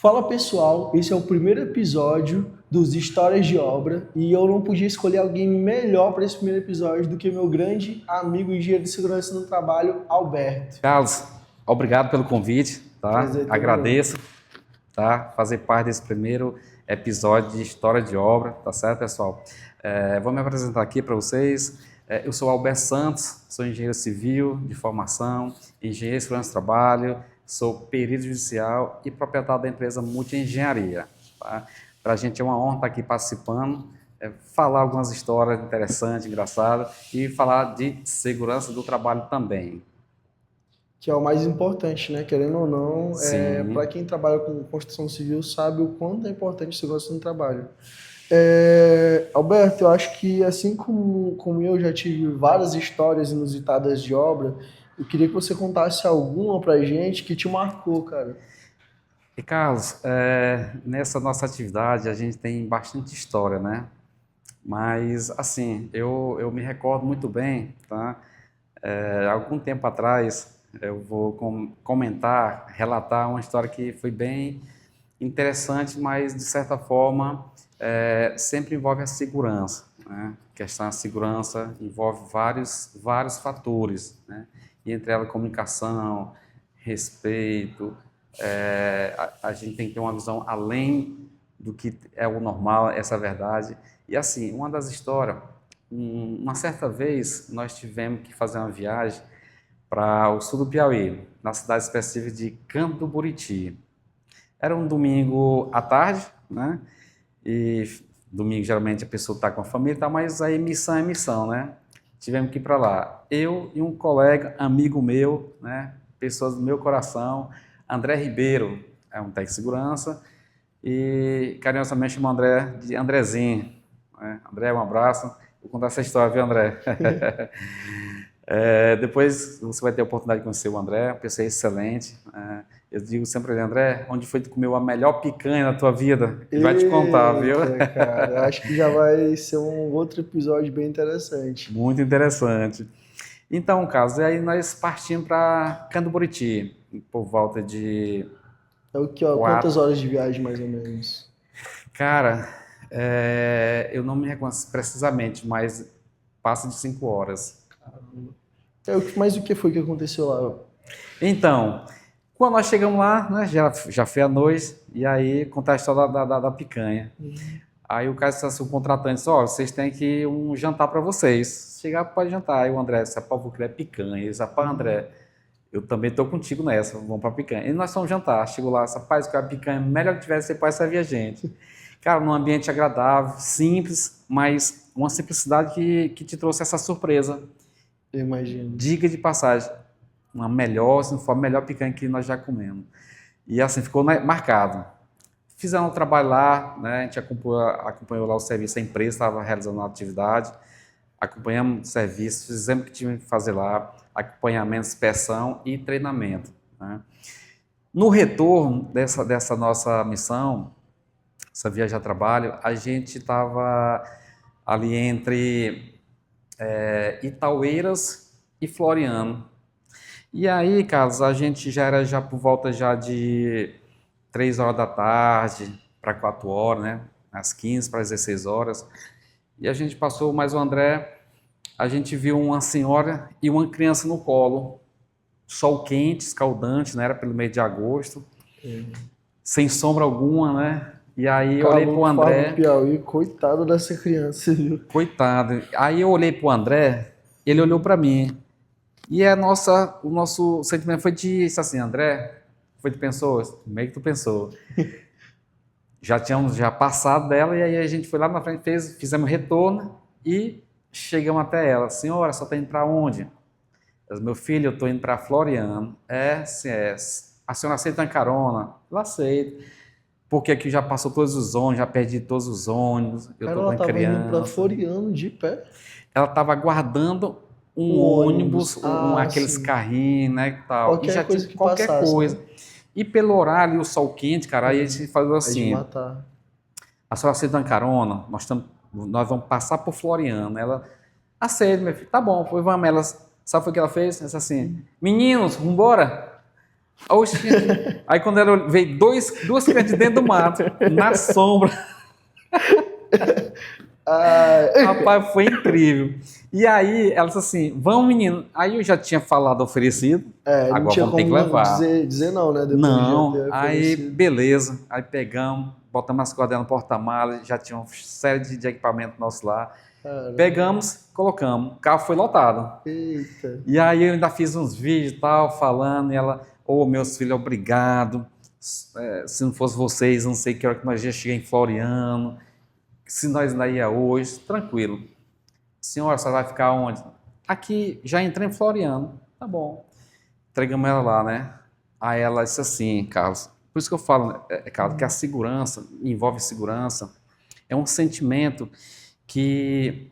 Fala pessoal, esse é o primeiro episódio dos Histórias de Obra e eu não podia escolher alguém melhor para esse primeiro episódio do que meu grande amigo e engenheiro de segurança no trabalho, Alberto. Carlos, obrigado pelo convite, tá? Prazer é todo meu. Agradeço, tá? Fazer parte desse primeiro episódio de História de Obra, tá certo, pessoal? Vou me apresentar aqui para vocês. Eu sou Alberto Santos, sou engenheiro civil de formação, engenheiro de segurança do trabalho, sou perito judicial e proprietário da empresa Multi Engenharia, tá? Para a gente é uma honra estar aqui participando, falar algumas histórias interessantes, engraçadas e falar de segurança do trabalho também. Que é o mais importante, né? Querendo ou não, para Sim. quem trabalha com construção civil sabe o quanto é importante a segurança no trabalho. Alberto, eu acho que assim como eu já tive várias histórias inusitadas de obra, eu queria que você contasse alguma pra gente que te marcou, cara. E Carlos, nessa nossa atividade a gente tem bastante história, né? Mas assim, eu me recordo muito bem, tá? Algum tempo atrás eu vou comentar, relatar uma história que foi bem interessante, mas de certa forma sempre envolve a segurança, né? A questão da segurança envolve vários fatores, né? E entre elas comunicação, respeito, a gente tem que ter uma visão além do que é o normal, essa é a verdade. E assim, uma das histórias, uma certa vez nós tivemos que fazer uma viagem para o sul do Piauí, na cidade específica de Campo do Buriti. Era um domingo à tarde, né? E domingo geralmente a pessoa está com a família, tá, mas aí missão é missão, né? Tivemos que ir para lá. Eu e um colega, amigo meu, né? Pessoas do meu coração, André Ribeiro, é um técnico de segurança, e carinhosamente chamo André de Andrezinho, né? André, um abraço. Vou contar essa história, viu, André? Depois você vai ter a oportunidade de conhecer o André, uma pessoa excelente. Eu digo sempre a ele, André, onde foi que tu comeu a melhor picanha na tua vida? Ele vai te contar, viu? Eita, cara, acho que já vai ser um outro episódio bem interessante. Muito interessante. Então, Carlos, aí nós partimos para Canduburiti, por volta de É o que, ó, quantas quatro. horas de viagem mais ou menos? Cara, eu não me recordo precisamente, mas passa de 5 horas. Mas o que foi que aconteceu lá? Então, quando nós chegamos lá, né, já foi a noite, e aí contar a história da picanha. Aí o cara disse assim, o contratante disse, ó, vocês têm que um jantar para vocês. Chegar, pode jantar. Aí o André disse, rapaz, vou querer picanha. Ele disse, rapaz, André, eu também tô contigo nessa, vamos pra picanha. E nós fomos jantar. Chegou lá, rapaz, que a picanha melhor que tivesse, você pode servir a gente. Cara, num ambiente agradável, simples, mas uma simplicidade que te trouxe essa surpresa. Eu imagino. Diga de passagem, uma melhor, se não for a melhor picanha que nós já comemos. E assim, ficou marcado. Fizemos um trabalho lá, né? A gente acompanhou lá o serviço, a empresa estava realizando uma atividade, acompanhamos o serviço, fizemos o que tínhamos que fazer lá, acompanhamento, inspeção e treinamento, né? No retorno dessa nossa missão, essa viagem a trabalho, a gente estava ali entre Itaueiras e Floriano. E aí, Carlos, a gente já era já por volta já de 3 horas da tarde para 4 horas, né? Às 15 para 16 horas. E a gente passou mais o André, a gente viu uma senhora e uma criança no colo. Sol quente, escaldante, né? Era pelo mês de agosto, sem sombra alguma, né? E aí eu olhei para Calor o que faz no André, Piauí, coitado dessa criança, viu? coitado. Aí eu olhei para o André, ele olhou para mim. E o nosso sentimento foi de assim, André, foi tu pensou? Como é que tu pensou? Já tínhamos passado dela e aí a gente foi lá na frente, fizemos retorno e chegamos até ela. Senhora, só está indo para onde? Eu disse, meu filho, eu estou indo para Floriano. Sim, é. A senhora aceita uma carona? Eu aceito. Porque aqui já passou todos os ônibus, já perdi todos os ônibus, eu Cara, estou ela com tava indo pra criança. Floriano de pé. Ela estava aguardando um Um ônibus, ônibus. Ah, aqueles sim. carrinhos, né, e tal. E Qualquer já tinha coisa que qualquer passasse, né? coisa. E pelo horário e o sol quente, cara, aí a gente falou É de assim, matar. a senhora aceita uma carona? Nós vamos passar por Floriano. Ela, aceita, meu filho, tá bom, foi, vamos. Ela, sabe o que ela fez? Ela disse assim, meninos, vambora. Oxi. Aí quando ela veio duas crianças dentro do mato, na sombra. Rapaz, foi incrível. E aí ela disse assim, vamos menino. Aí eu já tinha falado, oferecido, Não agora tinha vamos ter que como levar. dizer não, né? Depois Não, de já ter aí oferecido. beleza, aí pegamos, botamos as cordas no porta-malas, já tinha uma série de equipamento nosso lá. Caramba. Pegamos, colocamos, o carro foi lotado. Eita. E aí eu ainda fiz uns vídeos e tal, falando, e ela, meus filhos, obrigado. Se não fosse vocês, não sei que hora que nós já chegar em Floriano, se nós ainda ia hoje, tranquilo. Senhora, você vai ficar onde? Aqui, já entrei em Floriano. Tá bom. Entregamos ela lá, né? Aí ela disse assim, Carlos, por isso que eu falo, Carlos, que a segurança, envolve segurança, é um sentimento que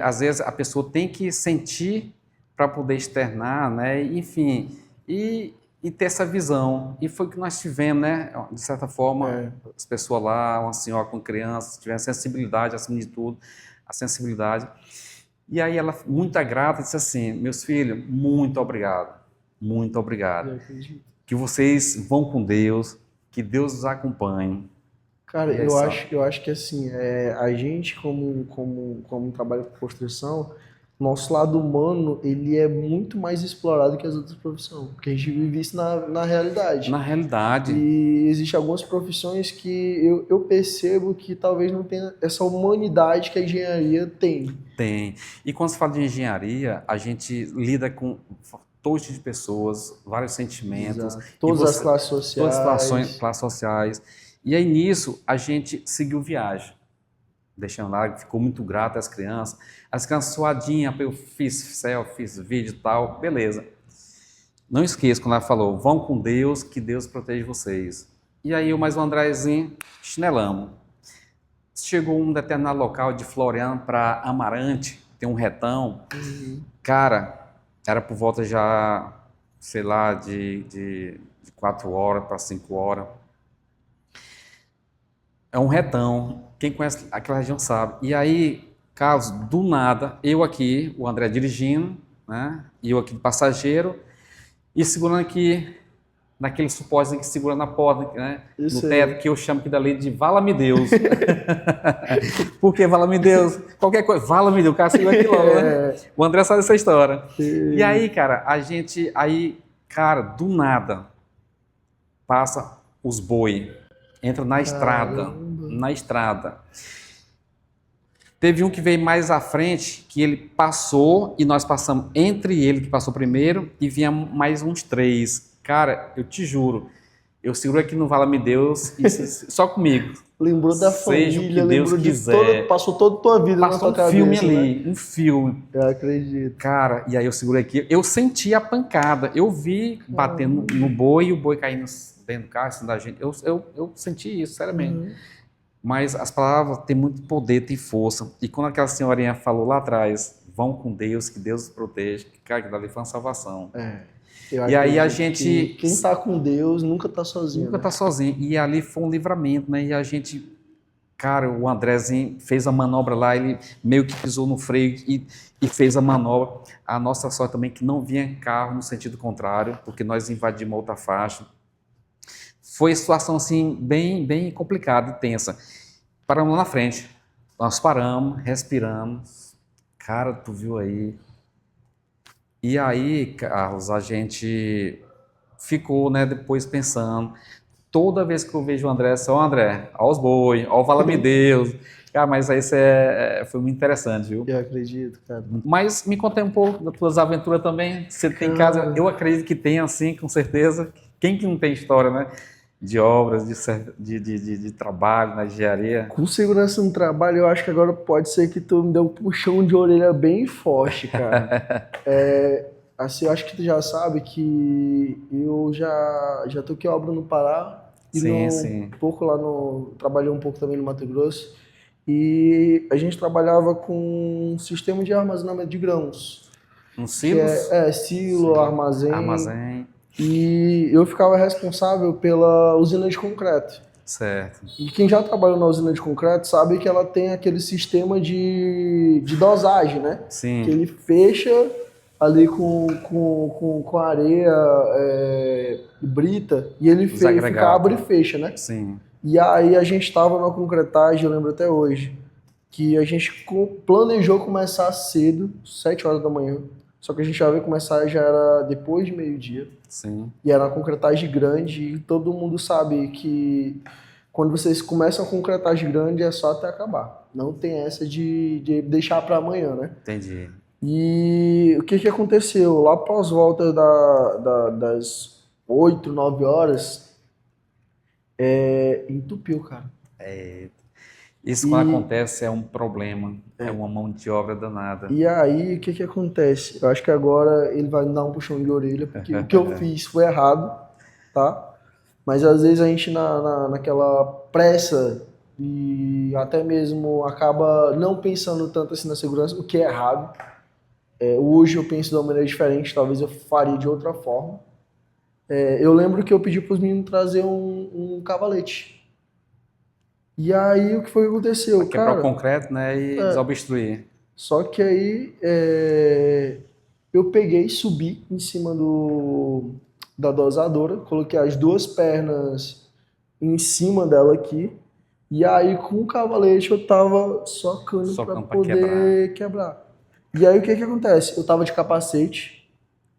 às vezes a pessoa tem que sentir para poder externar, né? Enfim, e ter essa visão. E foi o que nós tivemos, né? De certa forma, as pessoas lá, uma senhora com crianças, tiveram sensibilidade, acima de tudo, a sensibilidade. E aí ela, muito grata, disse assim, meus filhos, muito obrigado, muito obrigado. Que vocês vão com Deus, que Deus os acompanhe. Cara, eu acho que assim, a gente como trabalha com construção, nosso lado humano, ele é muito mais explorado que as outras profissões, porque a gente vive isso na realidade. Na realidade. E existem algumas profissões que eu percebo que talvez não tenha essa humanidade que a engenharia tem. Tem. E quando se fala de engenharia, a gente lida com todos de pessoas, vários sentimentos. Todas as classes sociais. Todas as classes sociais. E aí nisso a gente seguiu viagem. Deixando lá, ficou muito grato às crianças. As crianças suadinhas, eu fiz selfie, fiz vídeo e tal, beleza. Não esqueça quando ela falou, vão com Deus, que Deus protege vocês. E aí eu mais o Andrezinho, chinelamos. Chegou um determinado local de Floriano para Amarante, tem um retão. Cara, era por volta já, sei lá, de 4 horas para 5 horas. É um retão, quem conhece aquela região sabe. E aí, Carlos, do nada, eu aqui, o André dirigindo, né? E eu aqui de passageiro, e segurando aqui, naquele suporte que segura na porta, né? No teto, que eu chamo aqui dali de Vala-me Deus. Por que Vala-me Deus? Qualquer coisa, Vala-me Deus, o cara segura aqui logo, né? O André sabe dessa história. E aí, cara, cara, do nada, passa os boi. Entra na estrada. Teve um que veio mais à frente, que ele passou e nós passamos entre ele, que passou primeiro, e vinha mais uns 3. Cara, eu te juro, eu seguro aqui no Vala-me Deus, só comigo. Lembrou da Seja família, o que Deus quiser. Passou toda a tua vida na tua cabeça. Passou um filme ali, um filme. Eu acredito. Cara, e aí eu segurei aqui, eu senti a pancada, eu vi batendo no boi e o boi caindo dentro do carro, assim, da gente. Eu senti isso, seriamente. Mas as palavras têm muito poder, têm força. E quando aquela senhorinha falou lá atrás, vão com Deus, que Deus os proteja, cara, que dali foi uma salvação. E aí a gente... Quem está com Deus nunca está sozinho. Nunca está sozinho. E ali foi um livramento, né? E a gente... Cara, o Andrezinho fez a manobra lá, ele meio que pisou no freio e fez a manobra. A nossa sorte também que não vinha carro no sentido contrário, porque nós invadimos outra faixa. Foi situação assim bem complicada e tensa. Paramos lá na frente. Nós paramos, respiramos. Cara, tu viu aí? E aí, Carlos, a gente ficou, né, depois pensando. Toda vez que eu vejo o André, só o André, ó os boi, ó o Vala-me Deus. Cara, mas aí foi muito interessante, viu? Eu acredito, cara. Mas me conta um pouco das tuas aventuras também. Você tem casa, eu acredito que tem, assim, com certeza. Quem que não tem história, né? De obras, de trabalho na engenharia. Com segurança no trabalho, eu acho que agora pode ser que tu me deu um puxão de orelha bem forte, cara. Assim, eu acho que tu já sabe que eu já toquei obra no Pará. Sim. Um pouco lá trabalhei um pouco também no Mato Grosso. E a gente trabalhava com um sistema de armazenamento de grãos. Silos? Silo, armazém. E eu ficava responsável pela usina de concreto. Certo. E quem já trabalhou na usina de concreto sabe que ela tem aquele sistema de dosagem, né? Sim. Que ele fecha ali com areia, brita, e ele Os fica abre e agregados. fecha, né? Sim, E aí a gente estava na concretagem, eu lembro até hoje, que a gente planejou começar cedo, 7 horas da manhã, só que a gente já veio começar, já era depois de meio-dia, sim. e era uma concretagem grande, e todo mundo sabe que quando vocês começam a concretagem grande é só até acabar. Não tem essa de deixar para amanhã, né? Entendi. E o que que aconteceu? Lá pós volta das 8, 9 horas, entupiu, cara. Isso quando E, acontece é um problema, é uma mão de obra danada. e aí, o que que acontece? Eu acho que agora ele vai me dar um puxão de orelha, porque o que eu fiz foi errado, tá? Mas às vezes a gente naquela pressa e até mesmo acaba não pensando tanto assim na segurança, o que é errado. Hoje eu penso de uma maneira diferente, talvez eu faria de outra forma. Eu lembro que eu pedi para os meninos trazer um cavalete. E aí o que foi que Para aconteceu? quebrar o Cara, concreto, né, e desobstruir. só que aí eu peguei, subi em cima da dosadora, coloquei as duas pernas em cima dela aqui, e aí com o cavalete eu tava socando para Socando para quebrar. poder quebrar. E aí o que que acontece? Eu tava de capacete,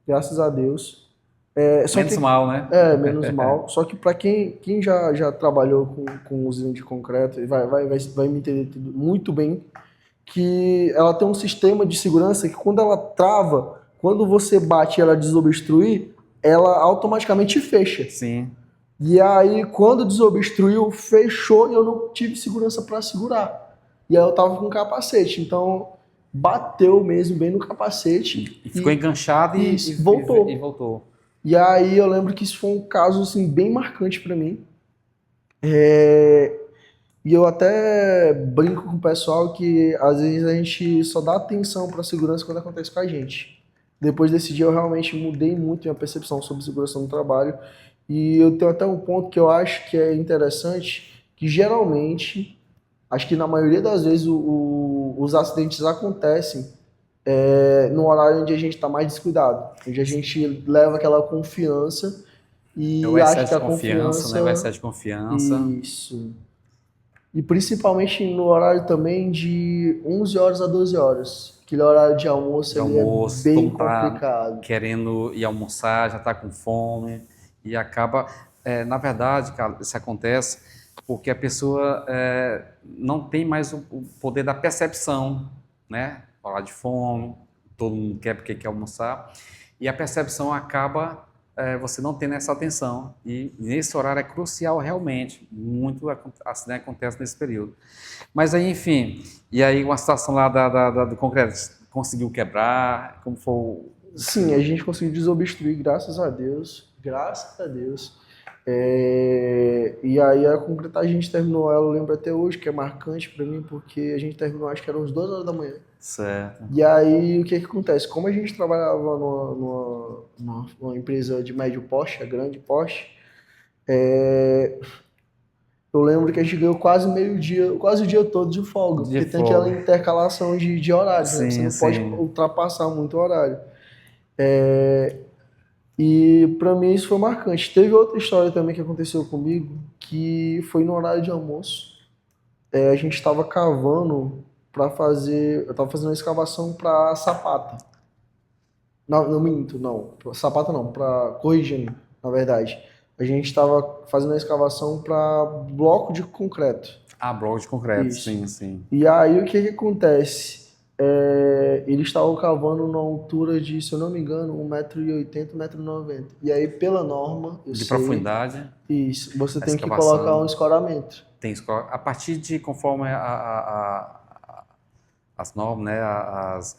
graças a Deus. Só Menos que mal, né? menos mal. Só que para quem já trabalhou com usina de concreto, vai me entender muito bem que ela tem um sistema de segurança que quando ela trava, quando você bate e ela desobstruir, ela automaticamente fecha. Sim. E aí, quando desobstruiu, fechou e eu não tive segurança para segurar. E aí eu tava com capacete, então bateu mesmo bem no capacete E ficou enganchado voltou. e voltou. E aí eu lembro que isso foi um caso assim, bem marcante para mim. E eu até brinco com o pessoal que às vezes a gente só dá atenção para segurança quando acontece com a gente. Depois desse dia eu realmente mudei muito minha percepção sobre segurança no trabalho. E eu tenho até um ponto que eu acho que é interessante, que geralmente, acho que na maioria das vezes os acidentes acontecem no horário onde a gente está mais descuidado, onde a gente leva aquela confiança É o e acha que excesso de a confiança, né? O confiança. excesso de confiança. Isso. E principalmente no horário também de 11 horas a 12 horas. Aquele horário de almoço De ele é almoço, todo bem mundo tá complicado. querendo ir almoçar, já tá com fome e acaba, na verdade, cara, isso acontece porque a pessoa não tem mais o poder da percepção, né? Falar de fome, todo mundo quer porque quer almoçar e a percepção acaba você não tendo essa atenção e nesse horário é crucial realmente, muito acidente acontece nesse período. Mas aí, enfim, e aí uma situação lá do concreto, conseguiu quebrar, como foi Sim, a gente conseguiu desobstruir, graças a Deus. Graças a Deus. E aí a concretagem a gente terminou ela, eu lembro até hoje, que é marcante para mim, porque a gente terminou, acho que eram uns 2 horas da manhã. certo, E aí o que que acontece? Como a gente trabalhava numa empresa de médio porte, a grande porte, eu lembro que a gente ganhou quase meio-dia, quase o dia todo de folga, de porque tem aquela folga. intercalação de horários, né? Você Sim, não pode sim. ultrapassar muito o horário. E para mim isso foi marcante. Teve outra história também que aconteceu comigo, que foi no horário de almoço. A gente estava cavando para fazer, eu estava fazendo uma escavação para sapata. Não, não minto, não. Sapata não, para corrigindo, na verdade. A gente estava fazendo a escavação para bloco de concreto. Ah, bloco de concreto, Isso. sim, sim. E aí o que que acontece? Eles estavam cavando na altura de, se eu não me engano, 1,80 m, 1,90 m. E aí, pela norma, eu De sei, profundidade, isso, você a tem que colocar um escavação escoramento. tem escola. A partir de, conforme as normas, né, as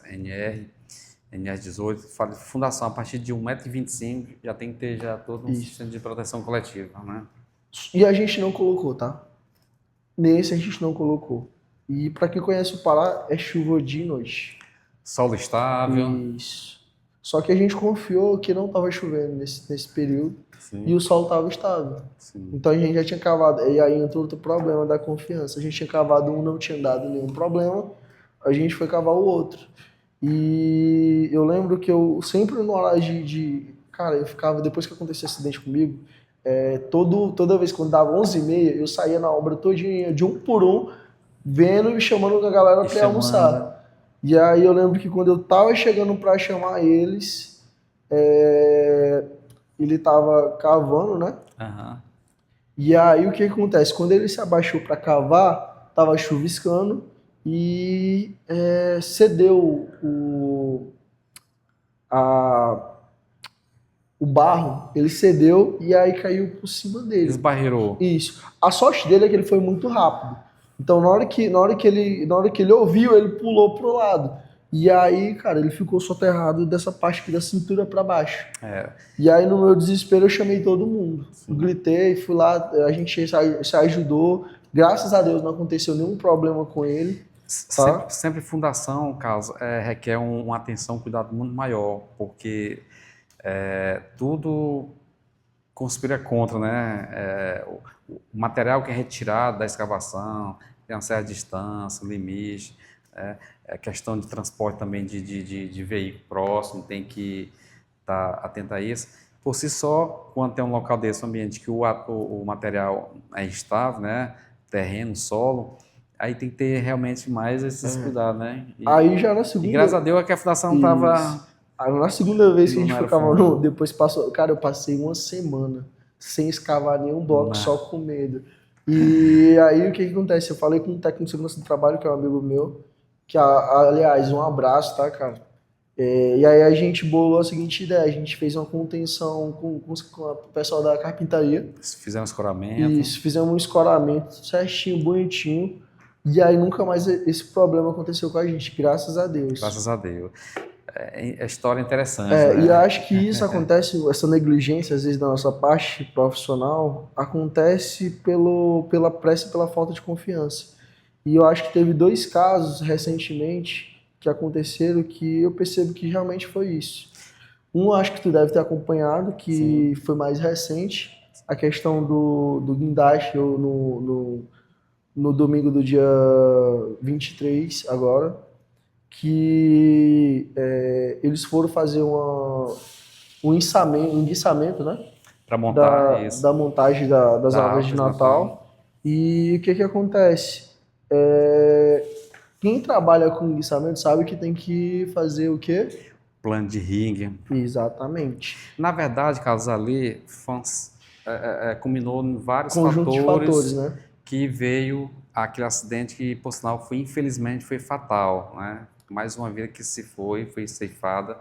NR18, fala de fundação, a partir de 1,25 m já tem que ter já todo um Isso. sistema de proteção coletiva, né? E a gente não colocou, tá? Nesse a gente não colocou. E para quem conhece o Pará, é chuva de noite. Solo estável, Isso. Só que a gente confiou que não estava chovendo nesse período e sim, o solo estava estável. sim. Então a gente já tinha cavado. E aí entrou outro problema da confiança. A gente tinha cavado um, não tinha dado nenhum problema. A gente foi cavar o outro. E eu lembro que eu sempre no horário cara, eu ficava, depois que aconteceu esse acidente comigo, toda vez quando dava 11h30, eu saía na obra todinha, de um por um, vendo e chamando a galera E pra ir chamando. almoçar. E aí eu lembro que quando eu tava chegando pra chamar eles, é, ele tava cavando, né? Aham. E aí o que acontece? Quando ele se abaixou para cavar, tava chuviscando e cedeu a, o barro, ele cedeu e aí caiu por cima dele. Esbarreirou. Isso. A sorte dele é que ele foi muito rápido. Então na hora que ele ouviu, ele pulou pro lado. E aí, cara, ele ficou soterrado dessa parte aqui da cintura para baixo. É, E aí, no meu desespero, eu chamei todo mundo. Eu sim. gritei, fui lá, a gente se ajudou. Graças a Deus não aconteceu nenhum problema com ele, Sempre, tá? sempre fundação, Carlos, requer uma atenção, um cuidado muito maior, porque tudo conspira contra, né? O material que é retirado da escavação tem uma certa distância, limite, questão de transporte também de veículo próximo, tem que estar atento a isso. Por si só, quando tem um local desse, um ambiente que o material é instável, né? Terreno, solo, aí tem que ter realmente mais esses cuidados, né? Aí já na E graças a segunda. Deus é que a fundação Isso. estava Aí na segunda vez que a gente não foi era cavar, fundo. depois passou. Cara, eu passei uma semana sem escavar nenhum bloco, Não. só com medo. E aí o que que acontece? Eu falei com um técnico de segurança do trabalho, que é um amigo meu, aliás, um abraço, tá, cara? E aí a gente bolou a seguinte ideia, a gente fez uma contenção com o pessoal da carpintaria Fizeram um escoramento, e fizemos um escoramento certinho, bonitinho, e aí nunca mais esse problema aconteceu com a gente, graças a Deus. graças a Deus. É história interessante, E né? acho que isso acontece, essa negligência, às vezes, da nossa parte profissional, acontece pela pressa e pela falta de confiança. E eu acho que teve dois casos recentemente que aconteceram que eu percebo que realmente foi isso. Um, acho que tu deve ter acompanhado, Sim. que foi mais recente, a questão do guindaste no domingo do dia 23 agora, que eles foram fazer um enguiçamento, né? Para montar Da isso, montagem das da árvores de árvore de Natal, Natal. E o que que acontece? É, quem trabalha com enguiçamento sabe que tem que fazer o quê? plano de ringue. Exatamente. Na verdade, Carlos, ali culminou em vários Conjunto de fatores, fatores né? que veio aquele acidente que, por sinal, infelizmente foi fatal, né? Mais uma vida que se foi ceifada.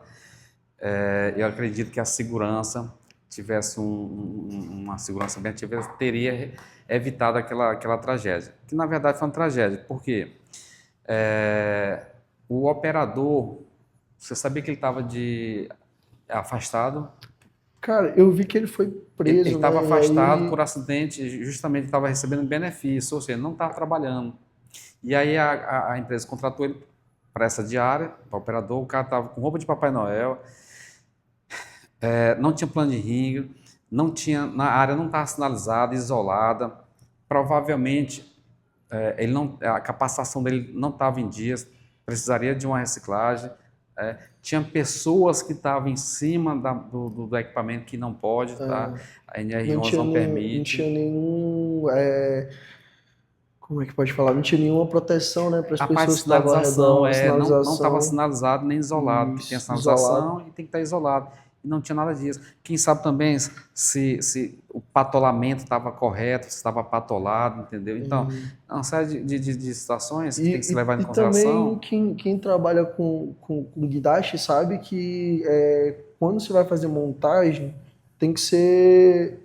Eu acredito que a segurança tivesse uma segurança bem ativa, teria evitado aquela tragédia. Que, na verdade, foi uma tragédia. Por quê? O operador, você sabia que ele estava afastado? Cara, eu vi que ele foi Ele preso, estava né? E afastado por aí, acidente, justamente estava recebendo benefício, ou seja, não estava trabalhando. E aí a empresa contratou ele para essa diária, para o operador, o cara estava com roupa de Papai Noel, não tinha plano de ringue, não tinha, na área não estava sinalizada, isolada, provavelmente a capacitação dele não estava em dias, precisaria de uma reciclagem. Tinha pessoas que estavam em cima do equipamento que não pode, tá? A NR11 não não permite. tinha nenhum. Como é que pode falar? Não tinha nenhuma proteção, né, para as A parte de pessoas que estavam ao sinalização redor, não estava sinalização, sinalizado nem isolado, porque tem a isso, isolado. sinalização e tem que estar isolado. E não tinha nada disso. Quem sabe também se o patolamento estava correto, se estava patolado, entendeu? Então, é uma série de situações que tem que se levar em E também consideração. quem trabalha com guidache sabe que quando você vai fazer montagem, tem que ser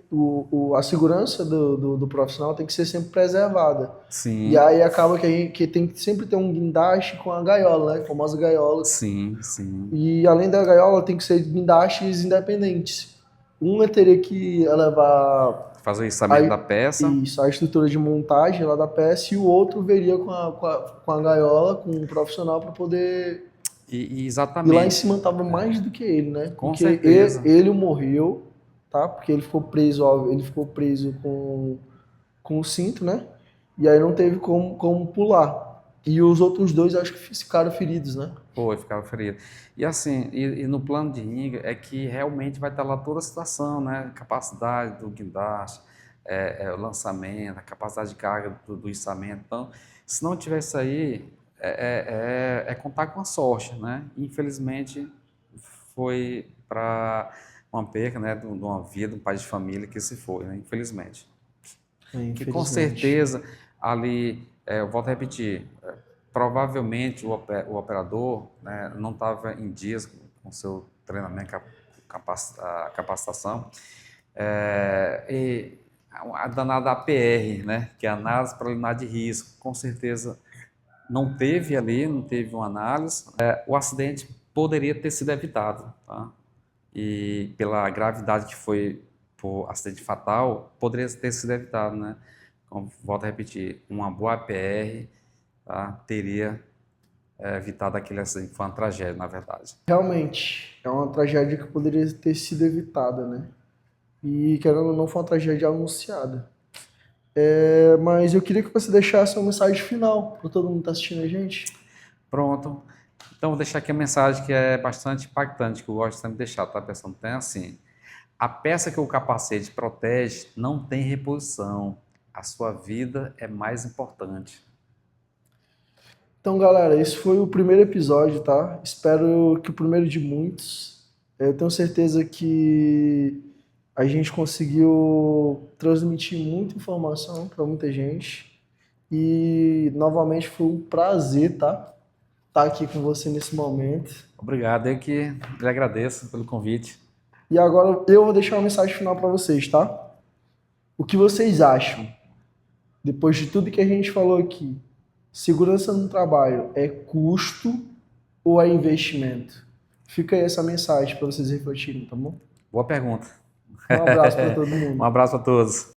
a segurança do profissional tem que ser sempre preservada. E Sim, aí acaba que tem que sempre ter um guindaste com a gaiola, né? A famosa gaiola. sim, sim. E além da gaiola, tem que ser guindastes independentes. Uma teria que levar Fazer o a, içamento da peça isso, a estrutura de montagem lá da peça e o outro veria com a gaiola, com um profissional para poder. e E lá em exatamente, cima tava mais do que ele, né? com Porque certeza. ele morreu, tá? Porque ele ficou preso, ó, ele ficou preso com o cinto, né? E aí não teve como pular. E os outros dois acho que ficaram feridos, né? Foi, ficava ferido. E assim, e no plano de ringue é que realmente vai estar lá toda a situação, né? Capacidade do guindaste, o lançamento, a capacidade de carga do içamento. Então, se não tiver isso aí, é contar com a sorte, né? Infelizmente, foi para uma perca, né? De uma vida, um pai de família que se foi, né? Infelizmente. Que com Infelizmente. certeza ali, eu volto a repetir, provavelmente o operador, né, não estava em dias com seu treinamento, a capacitação, e a danada APR, né, que é a análise preliminar de risco, com certeza não teve ali, não teve uma análise, o acidente poderia ter sido evitado, tá? E pela gravidade que foi por acidente fatal, poderia ter sido evitado, né? Como, volto a repetir, uma boa APR, tá, teria evitado aquele acidente, foi uma tragédia, na verdade. Realmente, é uma tragédia que poderia ter sido evitada, né? E querendo ou não, foi uma tragédia anunciada. Mas eu queria que você deixasse uma mensagem final para todo mundo que está assistindo a gente. Pronto. Então, vou deixar aqui a mensagem que é bastante impactante, que eu gosto sempre de deixar, tá, pessoal? Então, é assim, a peça que o capacete protege não tem reposição. A sua vida é mais importante. Então, galera, esse foi o primeiro episódio, tá? Espero que o primeiro de muitos. Eu tenho certeza que a gente conseguiu transmitir muita informação para muita gente. E novamente foi um prazer, tá? Estar aqui com você nesse momento. Obrigado, eu que lhe agradeço pelo convite. E agora eu vou deixar uma mensagem final para vocês, tá? O que vocês acham? Depois de tudo que a gente falou aqui, segurança no trabalho é custo ou é investimento? Fica aí essa mensagem para vocês refletirem, tá bom? Boa pergunta. Um abraço para todo Um mundo. abraço a todos.